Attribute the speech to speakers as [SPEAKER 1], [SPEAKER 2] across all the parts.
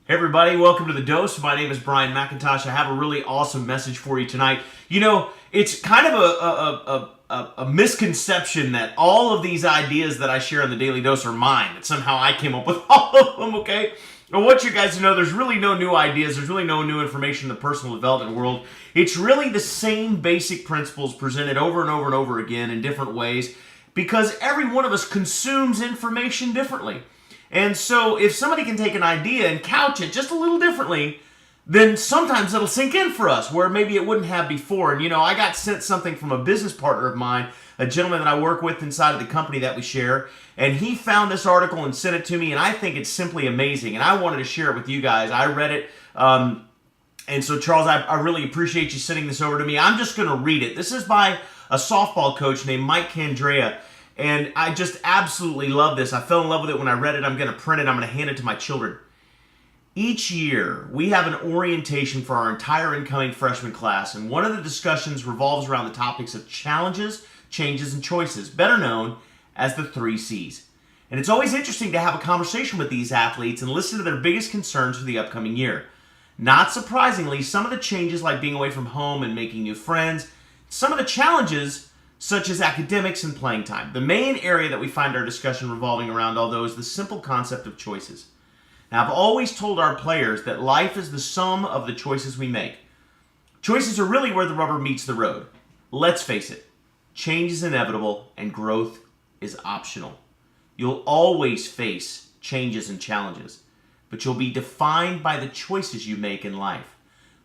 [SPEAKER 1] Hey everybody, welcome to The Dose. My name is Brian McIntosh. I have a really awesome message for you tonight. You know, it's kind of a misconception that all of these ideas that I share on The Daily Dose are mine, that somehow I came up with all of them, okay? I want you guys to know there's really no new ideas, there's really no new information in the personal development world. It's really the same basic principles presented over and over and over again in different ways because every one of us consumes information differently. And so if somebody can take an idea and couch it just a little differently, then sometimes it'll sink in for us where maybe it wouldn't have before. And you know, I got sent something from a business partner of mine, a gentleman that I work with inside of the company that we share, and he found this article and sent it to me, and I think it's simply amazing. And I wanted to share it with you guys. I read it, and so Charles, I really appreciate you sending this over to me. I'm just going to read it. This is by a softball coach named Mike Candrea. And I just absolutely love this. I fell in love with it when I read it. I'm going to print it. I'm going to hand it to my children. Each year, we have an orientation for our entire incoming freshman class, and one of the discussions revolves around the topics of challenges, changes, and choices, better known as the 3 C's. And it's always interesting to have a conversation with these athletes and listen to their biggest concerns for the upcoming year. Not surprisingly, some of the changes like being away from home and making new friends, some of the challenges such as academics and playing time. The main area that we find our discussion revolving around, although, is the simple concept of choices. Now, I've always told our players that life is the sum of the choices we make. Choices are really where the rubber meets the road. Let's face it, change is inevitable and growth is optional. You'll always face changes and challenges, but you'll be defined by the choices you make in life.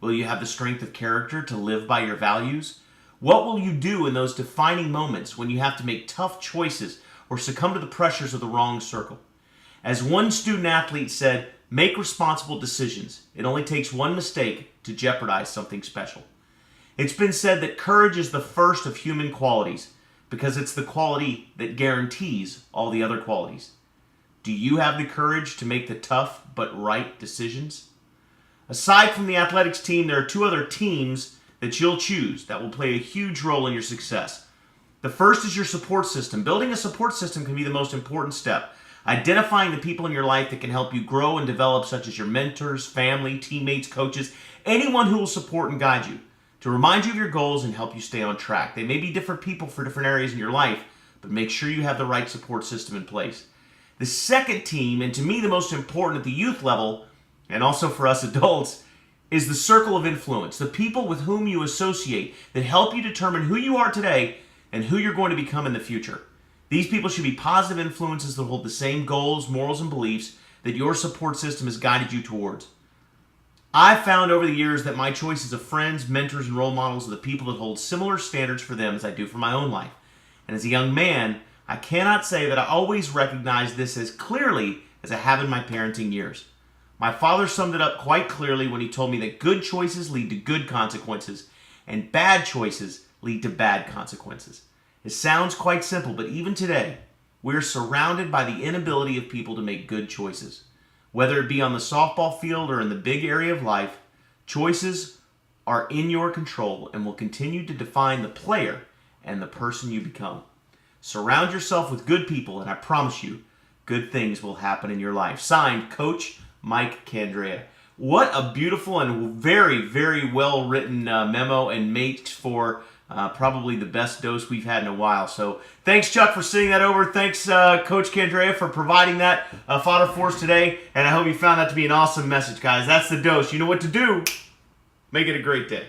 [SPEAKER 1] Will you have the strength of character to live by your values? What will you do in those defining moments when you have to make tough choices or succumb to the pressures of the wrong circle? As one student athlete said, make responsible decisions. It only takes one mistake to jeopardize something special. It's been said that courage is the first of human qualities because it's the quality that guarantees all the other qualities. Do you have the courage to make the tough but right decisions? Aside from the athletics team, there are 2 other teams that you'll choose that will play a huge role in your success. The first is your support system. Building a support system can be the most important step. Identifying the people in your life that can help you grow and develop, such as your mentors, family, teammates, coaches, anyone who will support and guide you, to remind you of your goals and help you stay on track. They may be different people for different areas in your life, but make sure you have the right support system in place. The second team, and to me the most important at the youth level, and also for us adults, is the circle of influence, the people with whom you associate that help you determine who you are today and who you're going to become in the future. These people should be positive influences that hold the same goals, morals, and beliefs that your support system has guided you towards. I've found over the years that my choices of friends, mentors, and role models are the people that hold similar standards for them as I do for my own life. And as a young man, I cannot say that I always recognized this as clearly as I have in my parenting years. My father summed it up quite clearly when he told me that good choices lead to good consequences, and bad choices lead to bad consequences. It sounds quite simple, but even today, we're surrounded by the inability of people to make good choices. Whether it be on the softball field or in the big area of life, choices are in your control and will continue to define the player and the person you become. Surround yourself with good people, and I promise you, good things will happen in your life. Signed, Coach Mike Candrea. What a beautiful and very, very well written memo, and makes for probably the best dose we've had in a while. So thanks, Chuck, for sending that over. Thanks, Coach Candrea, for providing that fodder for us today. And I hope you found that to be an awesome message, guys. That's the dose. You know what to do. Make it a great day.